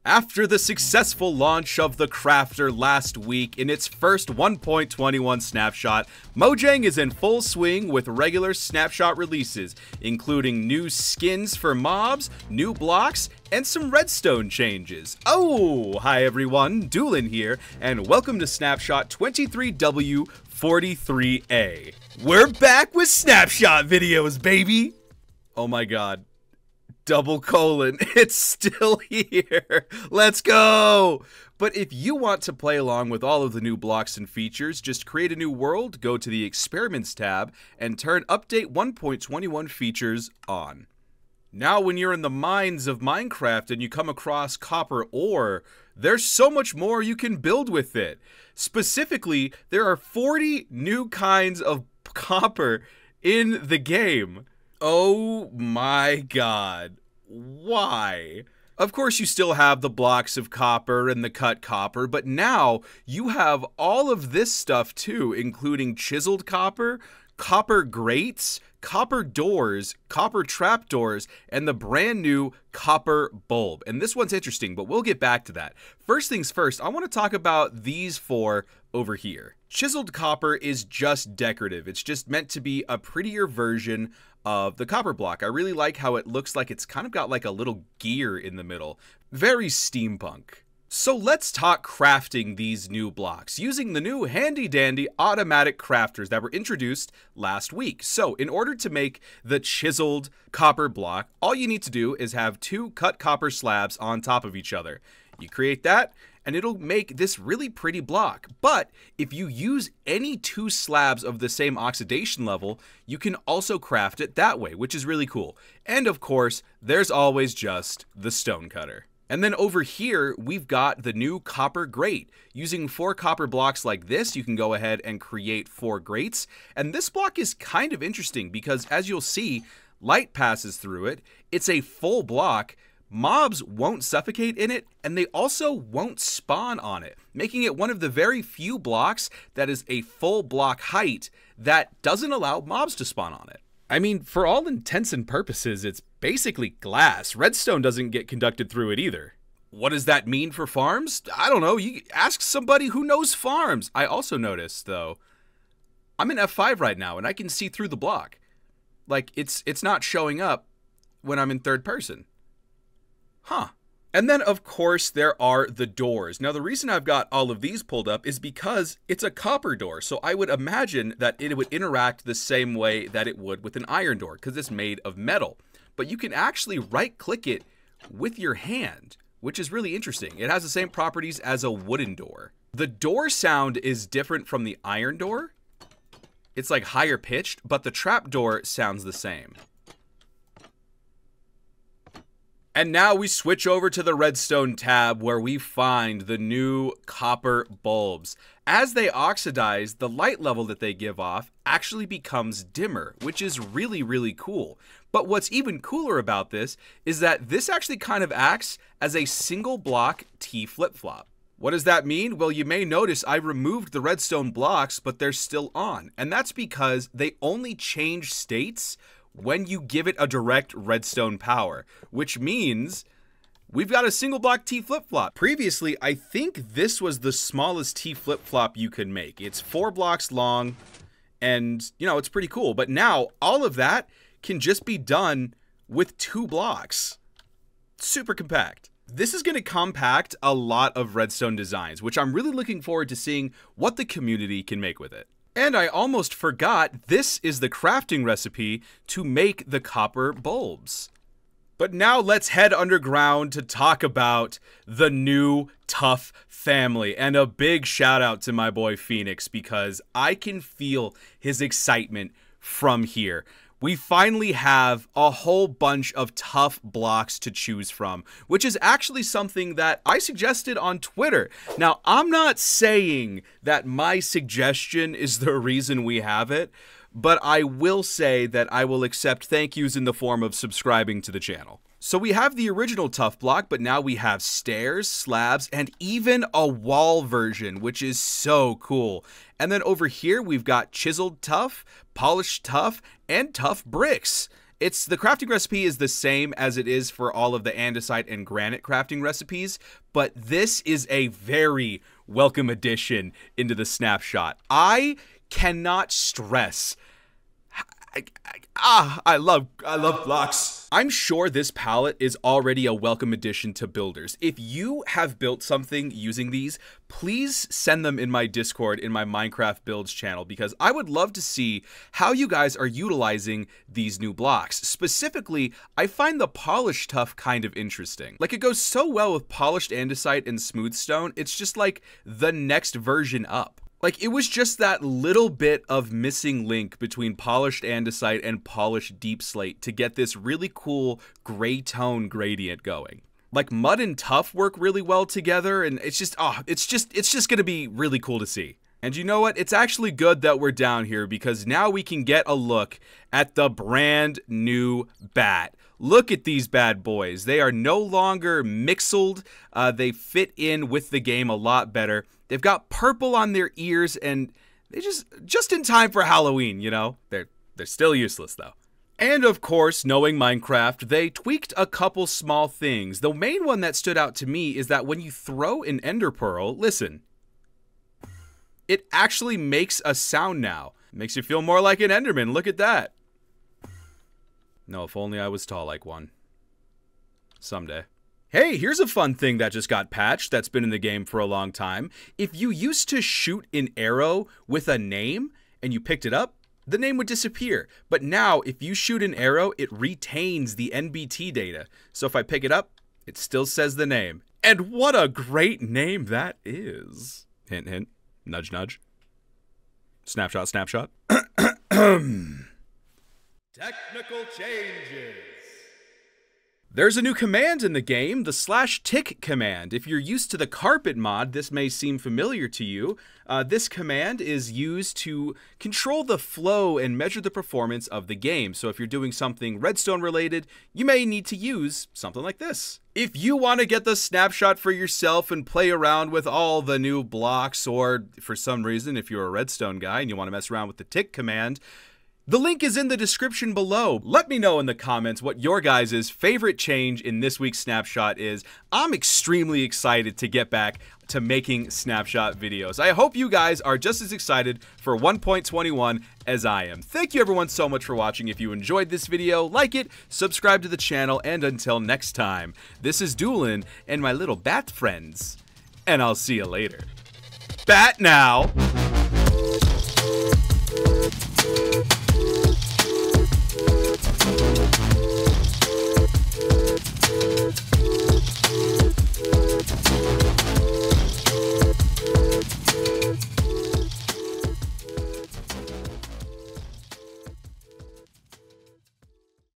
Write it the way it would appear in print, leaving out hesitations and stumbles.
After the successful launch of the Crafter last week in its first 1.21 snapshot, Mojang is in full swing with regular snapshot releases, including new skins for mobs, new blocks, and some redstone changes. Oh, hi everyone, Dewlan here, and welcome to Snapshot 23w43a. We're back with snapshot videos, baby! Oh my god. Double colon, it's still here. Let's go! But if you want to play along with all of the new blocks and features, just create a new world, go to the Experiments tab, and turn Update 1.21 features on. Now when you're in the mines of Minecraft and you come across copper ore, there's so much more you can build with it. Specifically, there are 40 new kinds of copper in the game. Oh my god. Why? Of course you still have the blocks of copper and the cut copper, but now you have all of this stuff too, including chiseled copper, copper grates, copper doors, copper trapdoors, and the brand new copper bulb. And this one's interesting, but we'll get back to that. First things first, I want to talk about these four over here. Chiseled copper is just decorative. It's just meant to be a prettier version of the copper block. I really like how it looks like it's kind of got like a little gear in the middle. Very steampunk. So let's talk crafting these new blocks using the new handy dandy automatic crafters that were introduced last week. So in order to make the chiseled copper block, all you need to do is have two cut copper slabs on top of each other. You create that, and it'll make this really pretty block. But if you use any two slabs of the same oxidation level, you can also craft it that way, which is really cool. And of course, there's always just the stone cutter. And then over here, we've got the new copper grate. Using 4 copper blocks like this, you can go ahead and create 4 grates. And this block is kind of interesting because as you'll see, light passes through it. It's a full block. Mobs won't suffocate in it, and they also won't spawn on it, making it one of the very few blocks that is a full block height that doesn't allow mobs to spawn on it. I mean, for all intents and purposes, it's basically glass. Redstone doesn't get conducted through it either. What does that mean for farms? I don't know. You ask somebody who knows farms. I also noticed, though, I'm in F5 right now, and I can see through the block. Like, it's not showing up when I'm in third person. Huh. And then, of course, there are the doors. Now, the reason I've got all of these pulled up is because it's a copper door. So I would imagine that it would interact the same way that it would with an iron door because it's made of metal. But you can actually right-click it with your hand, which is really interesting. It has the same properties as a wooden door. The door sound is different from the iron door. It's like higher pitched, but the trap door sounds the same. And now we switch over to the redstone tab where we find the new copper bulbs. As they oxidize, the light level that they give off actually becomes dimmer, which is really, really cool. But what's even cooler about this is that this actually kind of acts as a single block T flip-flop. What does that mean? Well, you may notice I removed the redstone blocks, but they're still on. And that's because they only change states when you give it a direct redstone power, which means we've got a single block T flip-flop. Previously, I think this was the smallest T flip-flop you could make. It's 4 blocks long and, you know, it's pretty cool. But now all of that can just be done with 2 blocks. Super compact. This is going to compact a lot of redstone designs, which I'm really looking forward to seeing what the community can make with it. And I almost forgot, this is the crafting recipe to make the copper bulbs. But now let's head underground to talk about the new Tuff family. And a big shout out to my boy Phoenix because I can feel his excitement from here. We finally have a whole bunch of Tuff blocks to choose from, which is actually something that I suggested on Twitter. Now, I'm not saying that my suggestion is the reason we have it, but I will say that I will accept thank yous in the form of subscribing to the channel. So we have the original Tuff block, but now we have stairs, slabs, and even a wall version, which is so cool. And then over here, we've got chiseled Tuff, polished Tuff, and Tuff bricks. The crafting recipe is the same as it is for all of the andesite and granite crafting recipes, but this is a very welcome addition into the snapshot. I cannot stress. I love blocks. I'm sure this palette is already a welcome addition to builders. If you have built something using these, please send them in my Discord, in my Minecraft builds channel, because I would love to see how you guys are utilizing these new blocks. Specifically, I find the polished tuff kind of interesting. Like, it goes so well with polished andesite and smooth stone. It's just like the next version up. Like, it was just that little bit of missing link between polished andesite and polished deep slate to get this really cool gray tone gradient going. Like, mud and tuff work really well together, and it's just gonna be really cool to see. And you know what? It's actually good that we're down here, because now we can get a look at the brand new bat. Look at these bad boys. They are no longer mixled. They fit in with the game a lot better. They've got purple on their ears, and they just in time for Halloween, you know? They're still useless, though. And of course, knowing Minecraft, they tweaked a couple small things. The main one that stood out to me is that when you throw an ender pearl, listen, it actually makes a sound now. It makes you feel more like an enderman. Look at that. No, if only I was tall like one. Someday. Hey, here's a fun thing that just got patched that's been in the game for a long time. If you used to shoot an arrow with a name and you picked it up, the name would disappear. But now, if you shoot an arrow, it retains the NBT data. So if I pick it up, it still says the name. And what a great name that is. Hint, hint. Nudge, nudge. Snapshot, snapshot. Technical changes. There's a new command in the game, the /tick command. If you're used to the carpet mod, this may seem familiar to you. This command is used to control the flow and measure the performance of the game. So if you're doing something redstone related, you may need to use something like this. If you want to get the snapshot for yourself and play around with all the new blocks, or for some reason, if you're a redstone guy and you want to mess around with the tick command, the link is in the description below. Let me know in the comments what your guys' favorite change in this week's snapshot is. I'm extremely excited to get back to making snapshot videos. I hope you guys are just as excited for 1.21 as I am. Thank you everyone so much for watching. If you enjoyed this video, like it, subscribe to the channel, and until next time, this is Dewlan and my little bat friends, and I'll see you later. Bat now!